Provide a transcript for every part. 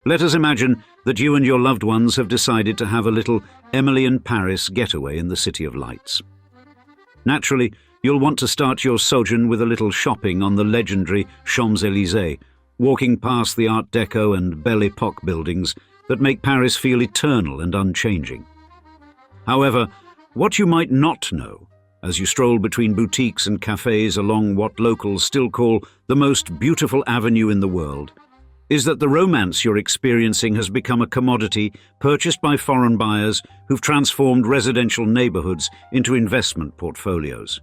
Let us imagine that you and your loved ones have decided to have a little Emily in Paris getaway in the City of Lights. Naturally, you'll want to start your sojourn with a little shopping on the legendary Champs-Élysées, walking past the Art Deco and Belle Époque buildings that make Paris feel eternal and unchanging. However, what you might not know, as you stroll between boutiques and cafes along what locals still call the most beautiful avenue in the world, is that the romance you're experiencing has become a commodity purchased by foreign buyers who've transformed residential neighborhoods into investment portfolios.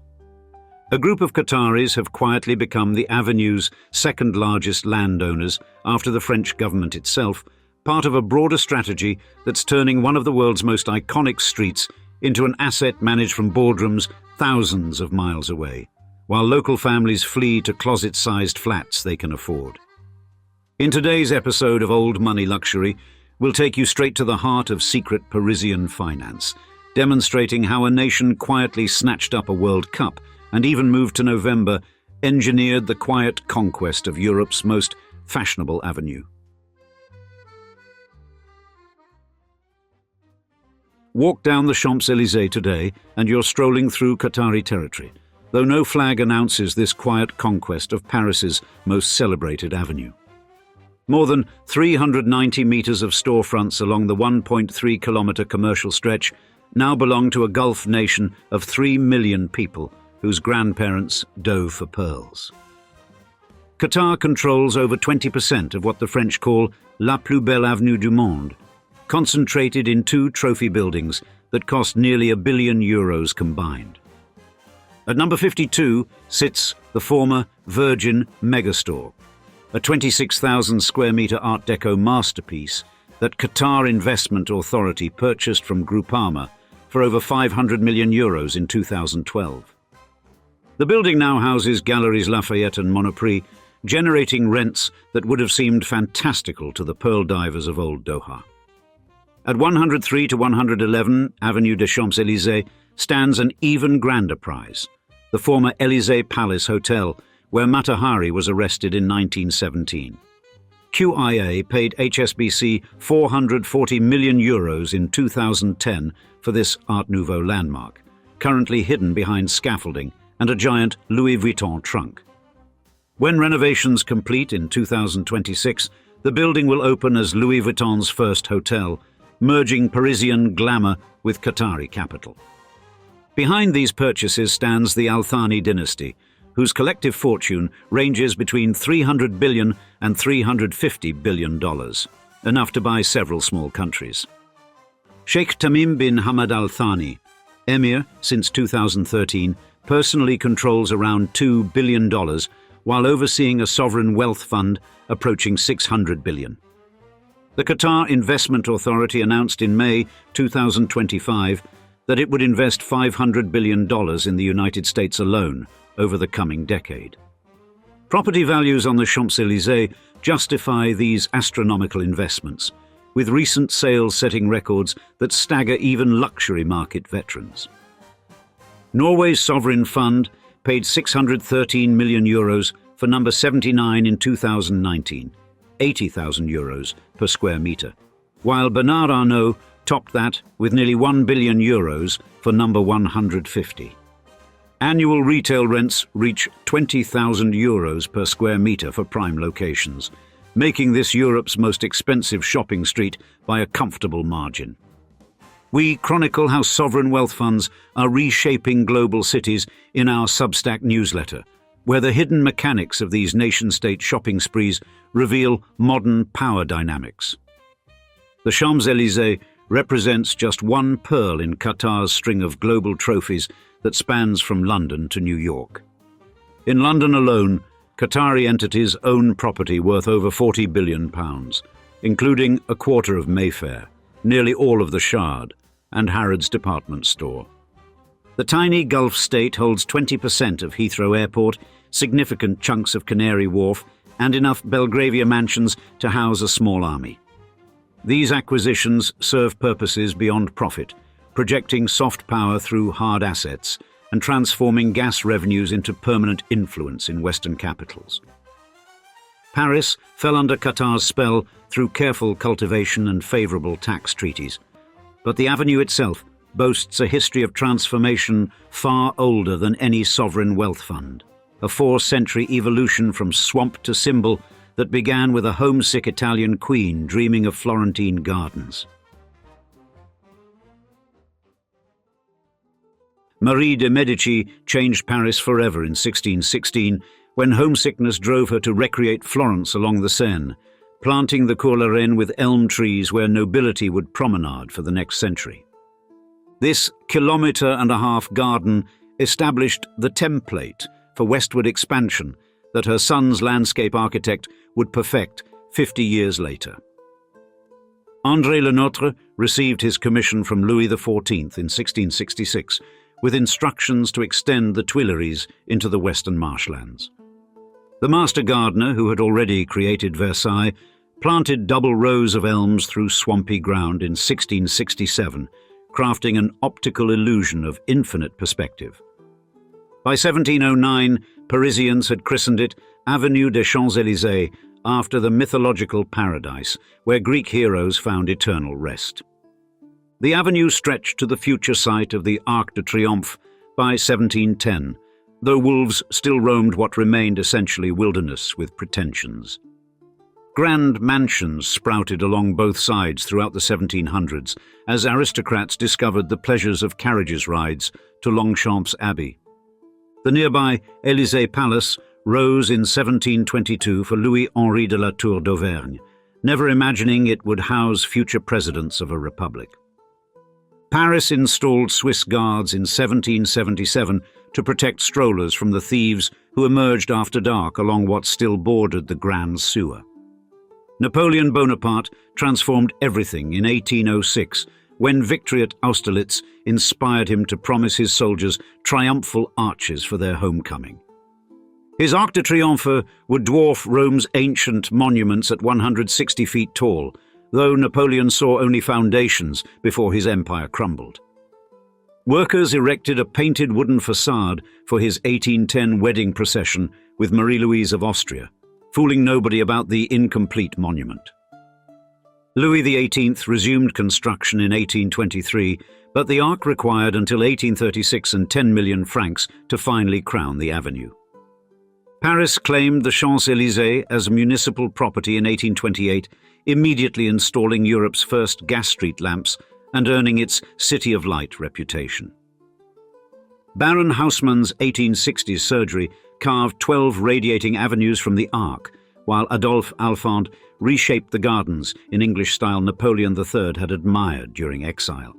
A group of Qataris have quietly become the avenue's second-largest landowners after the French government itself, part of a broader strategy that's turning one of the world's most iconic streets into an asset managed from boardrooms thousands of miles away, while local families flee to closet-sized flats they can afford. In today's episode of Old Money Luxury, we'll take you straight to the heart of secret Parisian finance, demonstrating how a nation quietly snatched up a World Cup and even moved to November, engineered the quiet conquest of Europe's most fashionable avenue. Walk down the Champs-Élysées today and you're strolling through Qatari territory, though no flag announces this quiet conquest of Paris's most celebrated avenue. More than 390 meters of storefronts along the 1.3-kilometer commercial stretch now belong to a Gulf nation of 3 million people whose grandparents dove for pearls. Qatar controls over 20% of what the French call la plus belle avenue du monde, concentrated in 2 trophy buildings that cost nearly €1 billion combined. At number 52 sits the former Virgin Megastore, a 26,000 square meter Art Deco masterpiece that Qatar Investment Authority purchased from Groupama for over €500 million in 2012. The building now houses Galeries Lafayette and Monoprix, generating rents that would have seemed fantastical to the pearl divers of old Doha. At 103 to 111 Avenue des Champs-Élysées stands an even grander prize, the former Élysée Palace Hotel, where Matahari was arrested in 1917. QIA paid HSBC €440 million in 2010 for this Art Nouveau landmark, currently hidden behind scaffolding and a giant Louis Vuitton trunk. When renovations complete in 2026, the building will open as Louis Vuitton's first hotel, merging Parisian glamour with Qatari capital. Behind these purchases stands the al-Thani dynasty, whose collective fortune ranges between $300 billion and $350 billion, enough to buy several small countries. Sheikh Tamim bin Hamad al-Thani, Emir since 2013, personally controls around $2 billion, while overseeing a sovereign wealth fund approaching $600 billion. The Qatar Investment Authority announced in May 2025 that it would invest $500 billion in the United States alone over the coming decade. Property values on the Champs-Élysées justify these astronomical investments, with recent sales setting records that stagger even luxury market veterans. Norway's sovereign fund paid €613 million for number 79 in 2019, €80,000 per square metre, while Bernard Arnault topped that with nearly €1 billion for number 150. Annual retail rents reach €20,000 per square metre for prime locations, making this Europe's most expensive shopping street by a comfortable margin. We chronicle how sovereign wealth funds are reshaping global cities in our Substack newsletter, where the hidden mechanics of these nation-state shopping sprees reveal modern power dynamics. The Champs-Élysées represents just one pearl in Qatar's string of global trophies that spans from London to New York. In London alone, Qatari entities own property worth over £40 billion, including a quarter of Mayfair, nearly all of the Shard, and Harrods department store. The tiny Gulf state holds 20% of Heathrow Airport, significant chunks of Canary Wharf, and enough Belgravia mansions to house a small army. These acquisitions serve purposes beyond profit, projecting soft power through hard assets and transforming gas revenues into permanent influence in Western capitals. Paris fell under Qatar's spell through careful cultivation and favourable tax treaties. But the avenue itself boasts a history of transformation far older than any sovereign wealth fund, a 4-century evolution from swamp to symbol that began with a homesick Italian queen dreaming of Florentine gardens. Marie de' Medici changed Paris forever in 1616, when homesickness drove her to recreate Florence along the Seine, planting the Cours la Reine with elm trees where nobility would promenade for the next century. This kilometre-and-a-half garden established the template for westward expansion that her son's landscape architect would perfect 50 years later. André Le Nôtre received his commission from Louis XIV in 1666, with instructions to extend the Tuileries into the western marshlands. The master gardener, who had already created Versailles, planted double rows of elms through swampy ground in 1667, crafting an optical illusion of infinite perspective. By 1709, Parisians had christened it Avenue des Champs-Élysées, after the mythological paradise where Greek heroes found eternal rest. The avenue stretched to the future site of the Arc de Triomphe by 1710, though wolves still roamed what remained essentially wilderness with pretensions. Grand mansions sprouted along both sides throughout the 1700s as aristocrats discovered the pleasures of carriages rides to Longchamps Abbey. The nearby Élysée Palace rose in 1722 for Louis-Henri de la Tour d'Auvergne, never imagining it would house future presidents of a republic. Paris installed Swiss guards in 1777 to protect strollers from the thieves who emerged after dark along what still bordered the Grand Sewer. Napoleon Bonaparte transformed everything in 1806 when victory at Austerlitz inspired him to promise his soldiers triumphal arches for their homecoming. His Arc de Triomphe would dwarf Rome's ancient monuments at 160 feet tall, though Napoleon saw only foundations before his empire crumbled. Workers erected a painted wooden facade for his 1810 wedding procession with Marie-Louise of Austria, fooling nobody about the incomplete monument. Louis XVIII resumed construction in 1823, but the Arc required until 1836 and 10 million francs to finally crown the avenue. Paris claimed the Champs-Élysées as municipal property in 1828, immediately installing Europe's first gas street lamps and earning its City of Light reputation. Baron Haussmann's 1860s surgery carved 12 radiating avenues from the Arc, while Adolphe Alphand reshaped the gardens in English-style Napoleon III had admired during exile.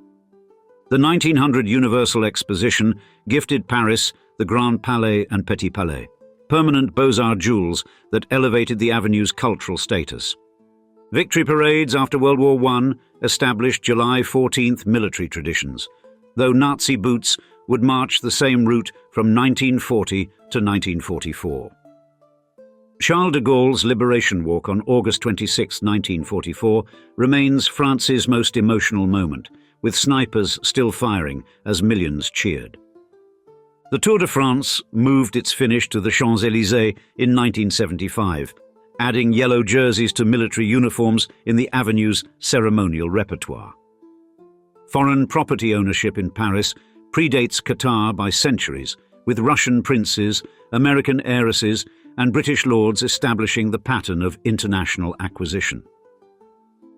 The 1900 Universal Exposition gifted Paris the Grand Palais and Petit Palais, permanent Beaux-Arts jewels that elevated the avenue's cultural status. Victory parades after World War I established July 14th military traditions, though Nazi boots would march the same route from 1940 to 1944. Charles de Gaulle's Liberation Walk on August 26, 1944, remains France's most emotional moment, with snipers still firing as millions cheered. The Tour de France moved its finish to the Champs-Élysées in 1975, adding yellow jerseys to military uniforms in the Avenue's ceremonial repertoire. Foreign property ownership in Paris predates Qatar by centuries, with Russian princes, American heiresses, and British lords establishing the pattern of international acquisition.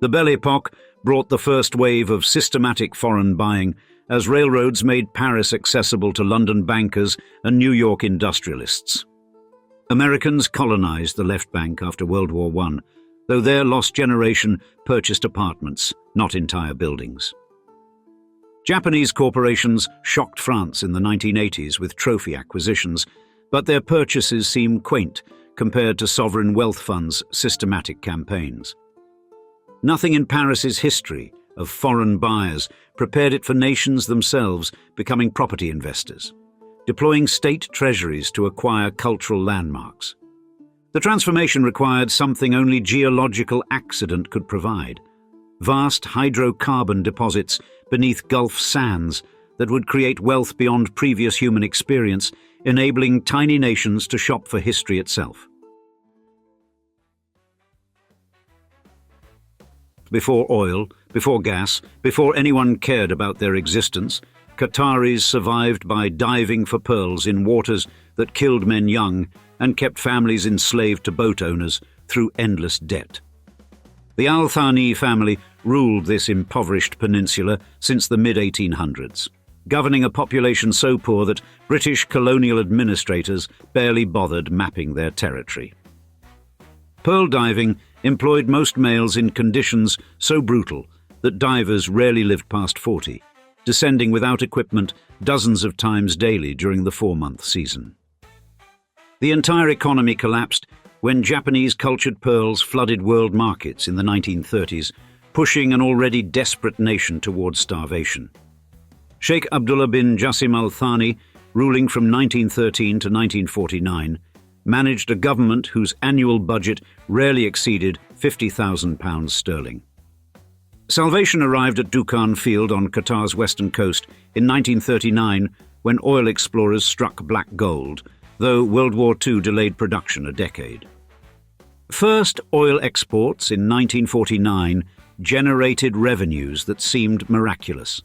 The Belle Époque brought the first wave of systematic foreign buying as railroads made Paris accessible to London bankers and New York industrialists. Americans colonized the left bank after World War I, though their lost generation purchased apartments, not entire buildings. Japanese corporations shocked France in the 1980s with trophy acquisitions, but their purchases seem quaint compared to sovereign wealth funds' systematic campaigns. Nothing in Paris's history of foreign buyers prepared it for nations themselves becoming property investors, deploying state treasuries to acquire cultural landmarks. The transformation required something only geological accident could provide: vast hydrocarbon deposits beneath Gulf sands that would create wealth beyond previous human experience, enabling tiny nations to shop for history itself. Before oil, before gas, before anyone cared about their existence, Qataris survived by diving for pearls in waters that killed men young and kept families enslaved to boat owners through endless debt. The al-Thani family ruled this impoverished peninsula since the mid-1800s, governing a population so poor that British colonial administrators barely bothered mapping their territory. Pearl diving employed most males in conditions so brutal that divers rarely lived past 40, descending without equipment dozens of times daily during the 4-month season. The entire economy collapsed when Japanese cultured pearls flooded world markets in the 1930s, pushing an already desperate nation towards starvation. Sheikh Abdullah bin Jassim al-Thani, ruling from 1913 to 1949, managed a government whose annual budget rarely exceeded £50,000 sterling. Salvation arrived at Dukhan Field on Qatar's western coast in 1939 when oil explorers struck black gold, though World War II delayed production a decade. First oil exports in 1949 generated revenues that seemed miraculous.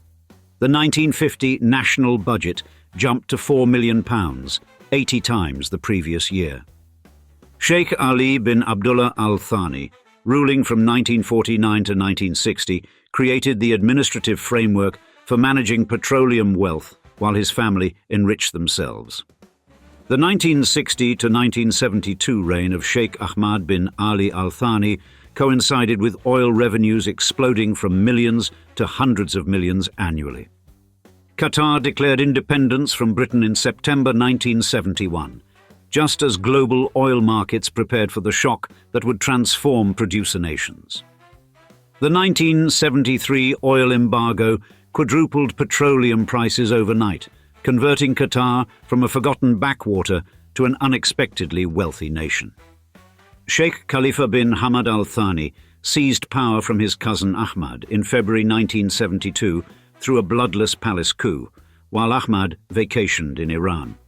The 1950 national budget jumped to £4 million, 80 times the previous year. Sheikh Ali bin Abdullah al-Thani, ruling from 1949 to 1960, created the administrative framework for managing petroleum wealth while his family enriched themselves. The 1960 to 1972 reign of Sheikh Ahmad bin Ali al-Thani coincided with oil revenues exploding from millions to hundreds of millions annually. Qatar declared independence from Britain in September 1971, just as global oil markets prepared for the shock that would transform producer nations. The 1973 oil embargo quadrupled petroleum prices overnight, converting Qatar from a forgotten backwater to an unexpectedly wealthy nation. Sheikh Khalifa bin Hamad al-Thani seized power from his cousin Ahmad in February 1972 through a bloodless palace coup, while Ahmad vacationed in Iran.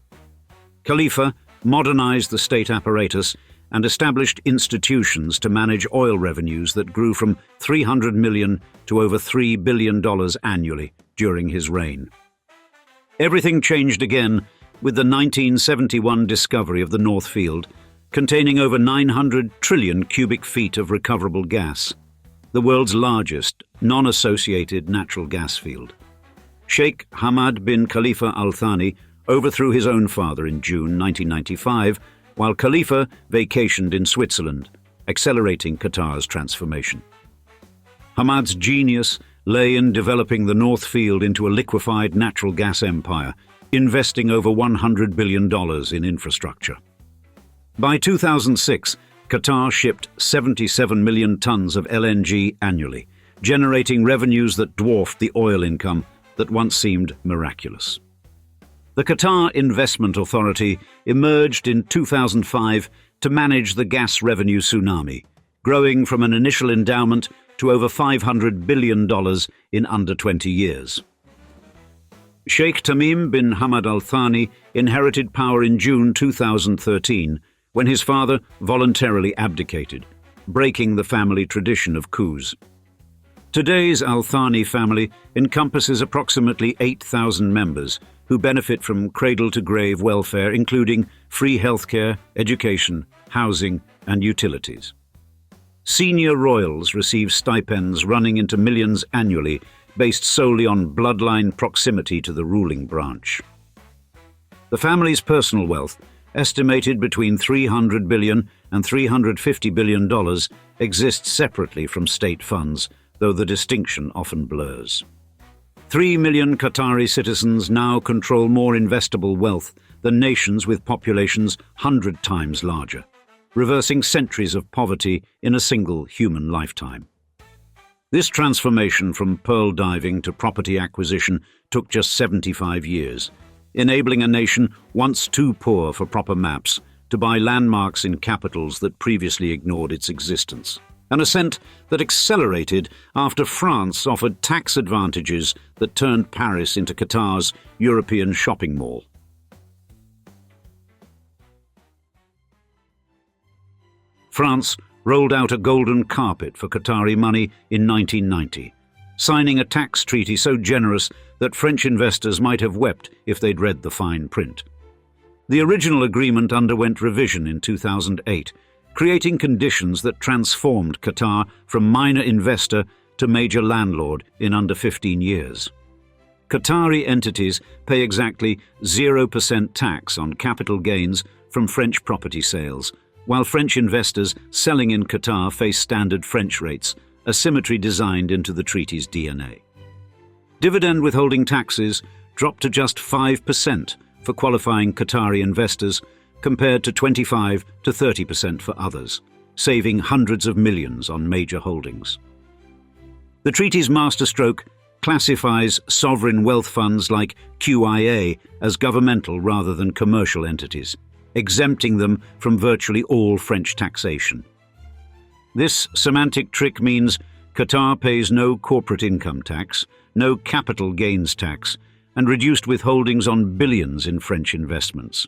Khalifa modernized the state apparatus and established institutions to manage oil revenues that grew from $300 million to over $3 billion annually during his reign. Everything changed again with the 1971 discovery of the North Field, containing over 900 trillion cubic feet of recoverable gas, the world's largest non-associated natural gas field. Sheikh Hamad bin Khalifa al-Thani overthrew his own father in June 1995, while Khalifa vacationed in Switzerland, accelerating Qatar's transformation. Hamad's genius lay in developing the North Field into a liquefied natural gas empire, investing over $100 billion in infrastructure. By 2006, Qatar shipped 77 million tons of LNG annually, generating revenues that dwarfed the oil income that once seemed miraculous. The Qatar Investment Authority emerged in 2005 to manage the gas revenue tsunami, growing from an initial endowment to over $500 billion in under 20 years. Sheikh Tamim bin Hamad al-Thani inherited power in June 2013 when his father voluntarily abdicated, breaking the family tradition of coups. Today's al-Thani family encompasses approximately 8,000 members who benefit from cradle-to-grave welfare, including free healthcare, education, housing, and utilities. Senior royals receive stipends running into millions annually, based solely on bloodline proximity to the ruling branch. The family's personal wealth, estimated between $300 billion and $350 billion, exists separately from state funds, though the distinction often blurs. 3 million Qatari citizens now control more investable wealth than nations with populations 100 times larger, reversing centuries of poverty in a single human lifetime. This transformation from pearl diving to property acquisition took just 75 years, enabling a nation once too poor for proper maps to buy landmarks in capitals that previously ignored its existence. An ascent that accelerated after France offered tax advantages that turned Paris into Qatar's European shopping mall. France rolled out a golden carpet for Qatari money in 1990, signing a tax treaty so generous that French investors might have wept if they'd read the fine print. The original agreement underwent revision in 2008, creating conditions that transformed Qatar from minor investor to major landlord in under 15 years. Qatari entities pay exactly 0% tax on capital gains from French property sales, while French investors selling in Qatar face standard French rates, a symmetry designed into the treaty's DNA. Dividend withholding taxes dropped to just 5% for qualifying Qatari investors, compared to 25 to 30% for others, saving hundreds of millions on major holdings. The treaty's masterstroke classifies sovereign wealth funds like QIA as governmental rather than commercial entities, exempting them from virtually all French taxation. This semantic trick means Qatar pays no corporate income tax, no capital gains tax, and reduced withholdings on billions in French investments.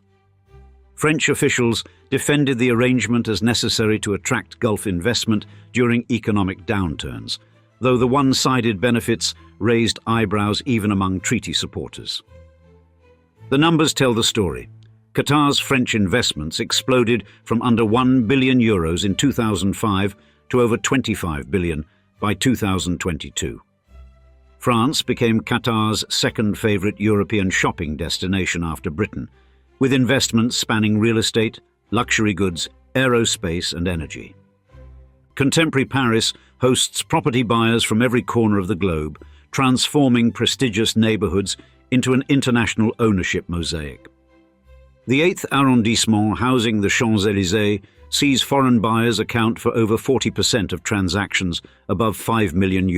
French officials defended the arrangement as necessary to attract Gulf investment during economic downturns, though the one-sided benefits raised eyebrows even among treaty supporters. The numbers tell the story. Qatar's French investments exploded from under €1 billion in 2005 to over $25 billion by 2022. France became Qatar's second favorite European shopping destination after Britain, with investments spanning real estate, luxury goods, aerospace, and energy. Contemporary Paris hosts property buyers from every corner of the globe, transforming prestigious neighborhoods into an international ownership mosaic. The 8th arrondissement, housing the Champs-Élysées, sees foreign buyers account for over 40% of transactions above €5 million.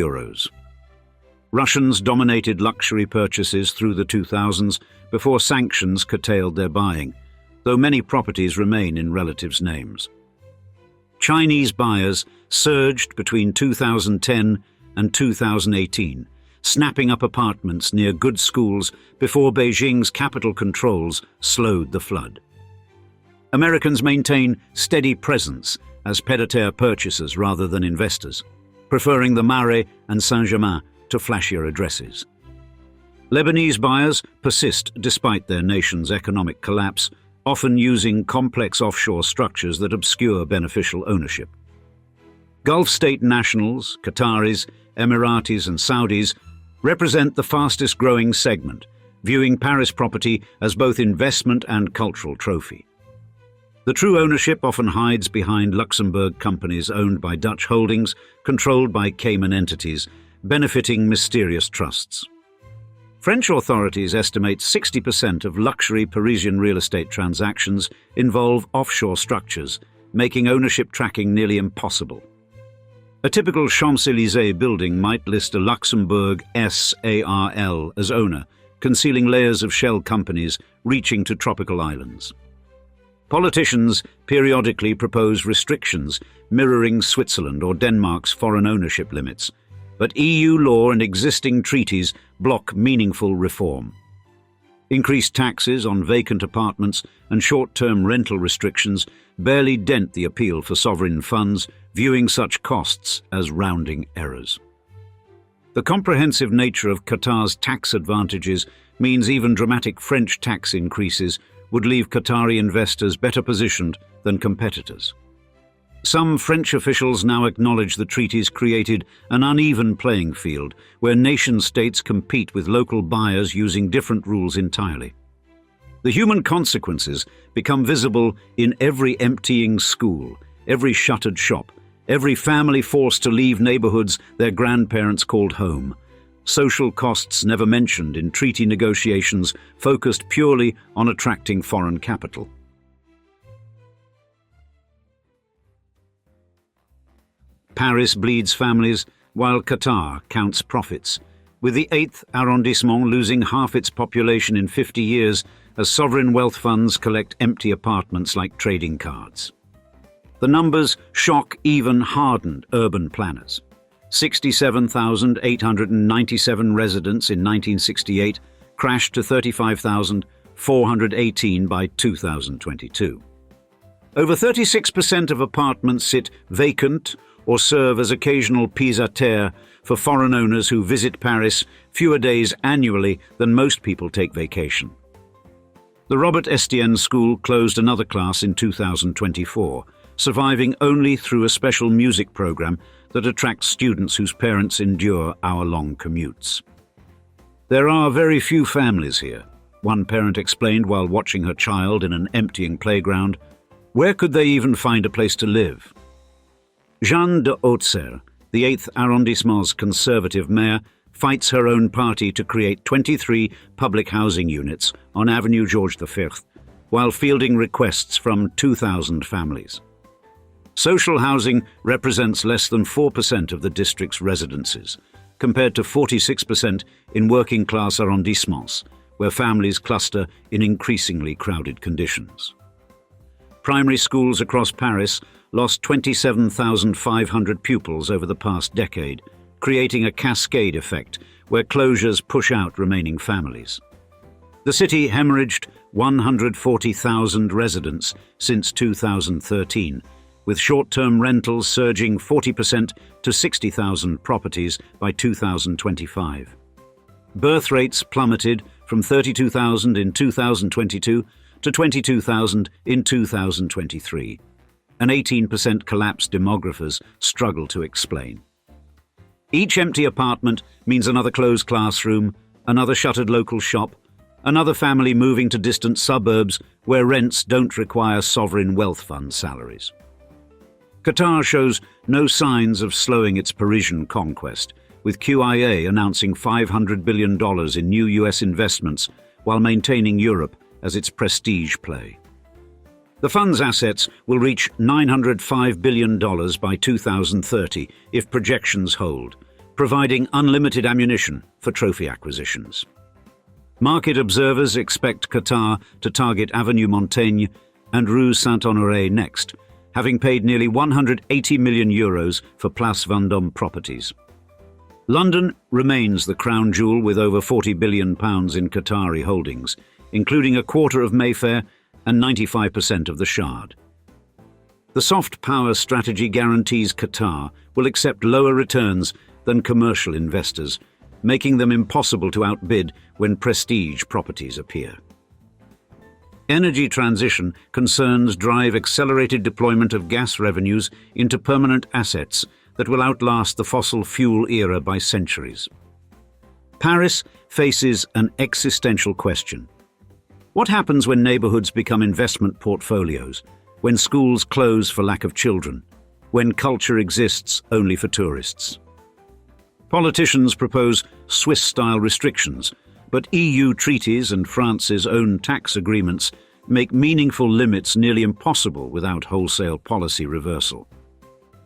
Russians dominated luxury purchases through the 2000s before sanctions curtailed their buying, though many properties remain in relatives' names. Chinese buyers surged between 2010 and 2018, snapping up apartments near good schools before Beijing's capital controls slowed the flood. Americans maintain steady presence as pied-à-terre purchasers rather than investors, preferring the Marais and Saint-Germain to flashier addresses. Lebanese buyers persist despite their nation's economic collapse, often using complex offshore structures that obscure beneficial ownership. Gulf state nationals, Qataris, Emiratis, and Saudis represent the fastest-growing segment, viewing Paris property as both investment and cultural trophy. The true ownership often hides behind Luxembourg companies owned by Dutch holdings, controlled by Cayman entities, benefiting mysterious trusts. French authorities estimate 60% of luxury Parisian real estate transactions involve offshore structures, making ownership tracking nearly impossible. A typical Champs-Élysées building might list a Luxembourg SARL as owner, concealing layers of shell companies reaching to tropical islands. Politicians periodically propose restrictions mirroring Switzerland or Denmark's foreign ownership limits, but EU law and existing treaties block meaningful reform. Increased taxes on vacant apartments and short-term rental restrictions barely dent the appeal for sovereign funds, viewing such costs as rounding errors. The comprehensive nature of Qatar's tax advantages means even dramatic French tax increases would leave Qatari investors better positioned than competitors. Some French officials now acknowledge the treaties created an uneven playing field where nation-states compete with local buyers using different rules entirely. The human consequences become visible in every emptying school, every shuttered shop, every family forced to leave neighborhoods their grandparents called home. Social costs never mentioned in treaty negotiations focused purely on attracting foreign capital. Paris bleeds families while Qatar counts profits, with the 8th arrondissement losing half its population in 50 years as sovereign wealth funds collect empty apartments like trading cards. The numbers shock even hardened urban planners. 67,897 residents in 1968 crashed to 35,418 by 2022. Over 36% of apartments sit vacant or serve as occasional pieds-à-terre for foreign owners who visit Paris fewer days annually than most people take vacation. The Robert Estienne School closed another class in 2024, surviving only through a special music program that attracts students whose parents endure hour-long commutes. There are very few families here, one parent explained while watching her child in an emptying playground. Where could they even find a place to live? Jeanne de Hautser, the 8th arrondissement's conservative mayor, fights her own party to create 23 public housing units on Avenue Georges V, while fielding requests from 2,000 families. Social housing represents less than 4% of the district's residences, compared to 46% in working-class arrondissements, where families cluster in increasingly crowded conditions. Primary schools across Paris lost 27,500 pupils over the past decade, creating a cascade effect where closures push out remaining families. The city hemorrhaged 140,000 residents since 2013, with short-term rentals surging 40% to 60,000 properties by 2025. Birth rates plummeted from 32,000 in 2022 to 22,000 in 2023. An 18% collapse demographers struggle to explain. Each empty apartment means another closed classroom, another shuttered local shop, another family moving to distant suburbs where rents don't require sovereign wealth fund salaries. Qatar shows no signs of slowing its Parisian conquest, with QIA announcing $500 billion in new US investments while maintaining Europe as its prestige play. The fund's assets will reach $905 billion by 2030 if projections hold, providing unlimited ammunition for trophy acquisitions. Market observers expect Qatar to target Avenue Montaigne and Rue Saint-Honoré next, having paid nearly €180 million for Place Vendôme properties. London remains the crown jewel with over £40 billion in Qatari holdings, including a quarter of Mayfair and 95% of the Shard. The soft power strategy guarantees Qatar will accept lower returns than commercial investors, making them impossible to outbid when prestige properties appear. Energy transition concerns drive accelerated deployment of gas revenues into permanent assets that will outlast the fossil fuel era by centuries. Paris faces an existential question. What happens when neighborhoods become investment portfolios, when schools close for lack of children, when culture exists only for tourists? Politicians propose Swiss-style restrictions, but EU treaties and France's own tax agreements make meaningful limits nearly impossible without wholesale policy reversal.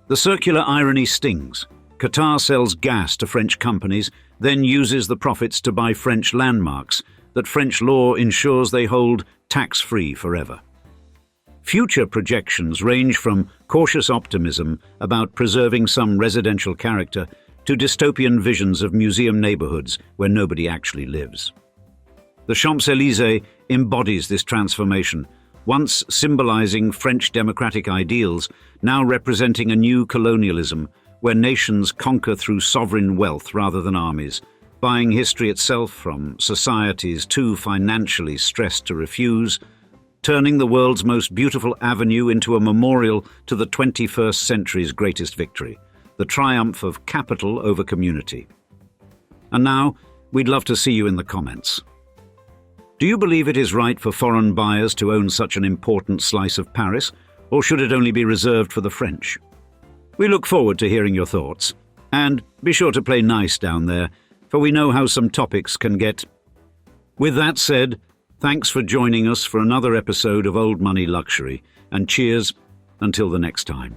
The circular irony stings. Qatar sells gas to French companies, then uses the profits to buy French landmarks that French law ensures they hold tax-free forever. Future projections range from cautious optimism about preserving some residential character to dystopian visions of museum neighborhoods where nobody actually lives. The Champs-Élysées embodies this transformation, once symbolizing French democratic ideals, now representing a new colonialism where nations conquer through sovereign wealth rather than armies, buying history itself from societies too financially stressed to refuse, turning the world's most beautiful avenue into a memorial to the 21st century's greatest victory, the triumph of capital over community. And now, we'd love to see you in the comments. Do you believe it is right for foreign buyers to own such an important slice of Paris, or should it only be reserved for the French? We look forward to hearing your thoughts. And be sure to play nice down there, for we know how some topics can get. With that said, thanks for joining us for another episode of Old Money Luxury, and cheers until the next time.